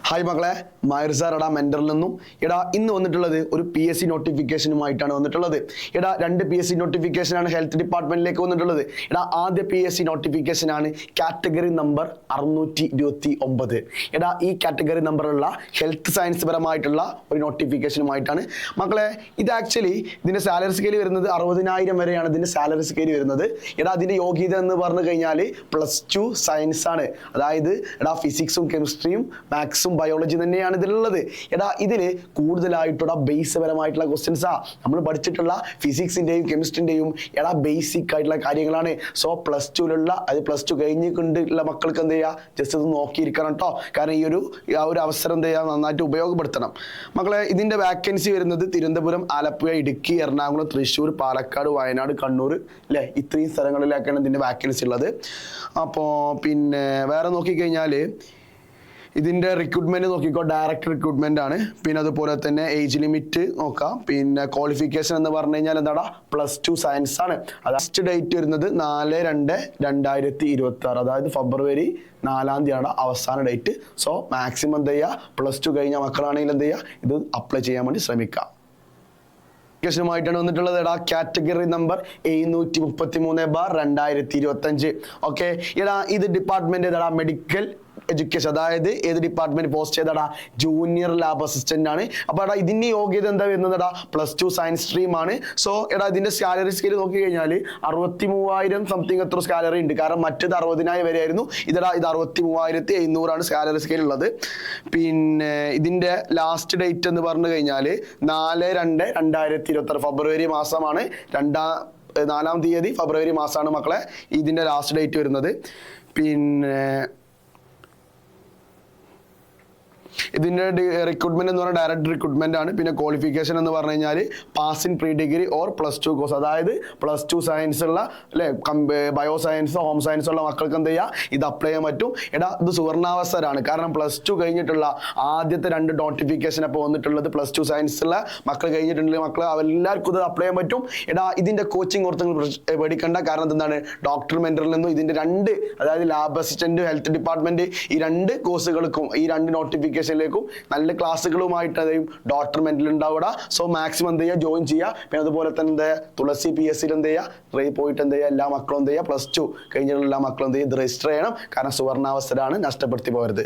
Hi മക്കളെ, മായർ sir എടാ മെന്ററിൽ നിന്നും ഇന്ന് വന്നിട്ടുള്ളത് ഒരു PSC നോട്ടിഫിക്കേഷനുമായിട്ടാണ് വന്നിട്ടുള്ളത്. രണ്ട് PSC നോട്ടിഫിക്കേഷനാണ് ഹെൽത്ത് ഡിപ്പാർട്ട്മെന്റിലേക്ക് വന്നിട്ടുള്ളത്. ആദ്യ PSC നോട്ടിഫിക്കേഷനാണ് കാറ്റഗറി നമ്പർ 629. ഈ കാറ്റഗറി നമ്പറുള്ള ഹെൽത്ത് സയൻസ് പരമായിട്ടുള്ള ഒരു നോട്ടിഫിക്കേഷനുമായിട്ടാണ് മക്കളെ. ഇത് ആക്ച്വലി ഇതിന്റെ സാലറി സ്കെയിൽ വരുന്നത് 60,000 വരെയാണ് ഇതിന്റെ സാലറി സ്കെയിൽ വരുന്നത്. അതിന്റെ യോഗ്യത എന്ന് പറഞ്ഞു കഴിഞ്ഞാൽ +2 സയൻസ് ആണ്. അതായത് ഫിസിക്സും കെമിസ്ട്രിയും മാത്സും ബയോളജി തന്നെയാണ് ഇതിലുള്ളത്. ഇതിന് കൂടുതലായിട്ടുള്ള ബേസ് പരമായിട്ടുള്ള ക്വസ്റ്റ്യൻസാ നമ്മൾ പഠിച്ചിട്ടുള്ള ഫിസിക്സിന്റെയും കെമിസ്ട്രിന്റെയും ബേസിക് ആയിട്ടുള്ള കാര്യങ്ങളാണ്. സോ +2ലുള്ള അത് +2 കഴിഞ്ഞിട്ടുള്ള മക്കൾക്ക് എന്ത് ചെയ്യുക, ജസ്റ്റ് ഒന്ന് നോക്കിയിരിക്കണം കേട്ടോ. കാരണം ഈ ഒരു അവസരം എന്ത് ചെയ്യുക, നന്നായിട്ട് ഉപയോഗപ്പെടുത്തണം മക്കളെ. ഇതിന്റെ വാക്കൻസി വരുന്നത് തിരുവനന്തപുരം, ആലപ്പുഴ, ഇടുക്കി, എറണാകുളം, തൃശ്ശൂർ, പാലക്കാട്, വയനാട്, കണ്ണൂർ അല്ലേ, ഇത്രയും സ്ഥലങ്ങളിലേക്കാണ് ഇതിന്റെ വാക്കൻസി ഉള്ളത്. അപ്പോൾ പിന്നെ വേറെ നോക്കിക്കഴിഞ്ഞാൽ ഇതിന്റെ റിക്രൂട്ട്മെന്റ് നോക്കിക്കോ, ഡയറക്റ്റ് റിക്രൂട്ട്മെന്റ് ആണ്. പിന്നെ അതുപോലെ തന്നെ ഏജ് ലിമിറ്റ് നോക്കാം. പിന്നെ ക്വാളിഫിക്കേഷൻ എന്ന് പറഞ്ഞു കഴിഞ്ഞാൽ എന്താണ്, +2 സയൻസ് ആണ്. ലാസ്റ്റ് ഡേറ്റ് വരുന്നത് 4/2/2026, അതായത് ഫെബ്രുവരി 4-ാം തീയതിയാണ് അവസാന ഡേറ്റ്. സോ മാക്സിമം എന്ത് ചെയ്യുക, +2 കഴിഞ്ഞ മക്കളാണെങ്കിൽ എന്ത് ചെയ്യുക, ഇത് അപ്ലൈ ചെയ്യാൻ വേണ്ടി ശ്രമിക്കാം. ാണ് വന്നിട്ടുള്ളത്. Category number 733/2025. ഓക്കെ, ഇത് ഡിപ്പാർട്ട്മെന്റ് മെഡിക്കൽ എഡ്യൂക്കേഷൻ, അതായത് ഏത് ഡിപ്പാർട്ട്മെന്റ് പോസ്റ്റ് ചെയ്തടാ, ജൂനിയർ ലാബ് അസിസ്റ്റന്റ് ആണ്. അപ്പൊ ഇതിന്റെ യോഗ്യത എന്താ വരുന്നത്, +2 സയൻസ് സ്ട്രീം ആണ്. സോ ഇതിന്റെ സാലറി സ്കെയിൽ നോക്കി കഴിഞ്ഞാൽ 63,000 സംതിങ് എത്ര സാലറി ഉണ്ട്. കാരണം മറ്റേത് 60,000 വരെ ആയിരുന്നു. ഇത് 63,700 സാലറി സ്കെയിൽ ഉള്ളത്. പിന്നെ ഇതിന്റെ ലാസ്റ്റ് ഡേറ്റ് എന്ന് പറഞ്ഞു കഴിഞ്ഞാൽ 4/2/2026 ഫെബ്രുവരി മാസമാണ്. 4-ാം തീയതി ഫെബ്രുവരി മാസമാണ് മക്കളെ ഇതിന്റെ ലാസ്റ്റ് ഡേറ്റ് വരുന്നത്. പിന്നെ ഇതിന്റെ റിക്രൂട്ട്മെന്റ് എന്ന് പറഞ്ഞാൽ ഡയറക്റ്റ് റിക്രൂട്ട്മെന്റ് ആണ്. പിന്നെ ക്വാളിഫിക്കേഷൻ എന്ന് പറഞ്ഞു കഴിഞ്ഞാൽ pass in pre degree or +2 course, അതായത് +2 സയൻസ് ഉള്ള അല്ലെ, ബയോ സയൻസ്, ഹോം സയൻസ് ഉള്ള മക്കൾക്ക് എന്ത് ചെയ്യുക, ഇത് അപ്ലൈ ചെയ്യാൻ പറ്റും. ഇത് സുവർണാവസരമാണ്. കാരണം +2 കഴിഞ്ഞിട്ടുള്ള ആദ്യത്തെ 2 നോട്ടിഫിക്കേഷൻ അപ്പോൾ വന്നിട്ടുള്ളത് +2 സയൻസ് ഉള്ള മക്കൾ കഴിഞ്ഞിട്ടുണ്ടെങ്കിൽ മക്കൾ എല്ലാവർക്കും ഇത് അപ്ലൈ ചെയ്യാൻ പറ്റും. ഇതിന്റെ കോച്ചിങ് ഓർത്ത് പേടിക്കണ്ട. കാരണം എന്താണ്, ഡോക്ടർ മെന്ററിൽ നിന്നും ഇതിന്റെ 2, അതായത് ലാബ് അസിസ്റ്റന്റ്, ഹെൽത്ത് ഡിപ്പാർട്ട്മെന്റ്, ഈ 2 കോഴ്സുകൾക്കും ഈ 2 നോട്ടിഫിക്കേഷൻ നല്ല ക്ലാസ്സുകളുമായിട്ട് ഡോക്ടർ മെന്റൽ ഉണ്ടാവുക. സോ മാക്സിമം എന്ത് ചെയ്യുക, ജോയിൻ ചെയ്യുക. പിന്നെ അതുപോലെ തന്നെ എന്താ തുളസി PSC എന്ത് ചെയ്യുക, പോയിട്ട് എന്ത് ചെയ്യുക, എല്ലാ മക്കളും എന്ത് ചെയ്യുക, +2 കഴിഞ്ഞിട്ടുള്ള എല്ലാ മക്കളും എന്ത് ചെയ്യുക, ഇത് രജിസ്റ്റർ ചെയ്യണം. കാരണം സുവർണാവസരമാണ്, നഷ്ടപ്പെടുത്തി പോകരുത്.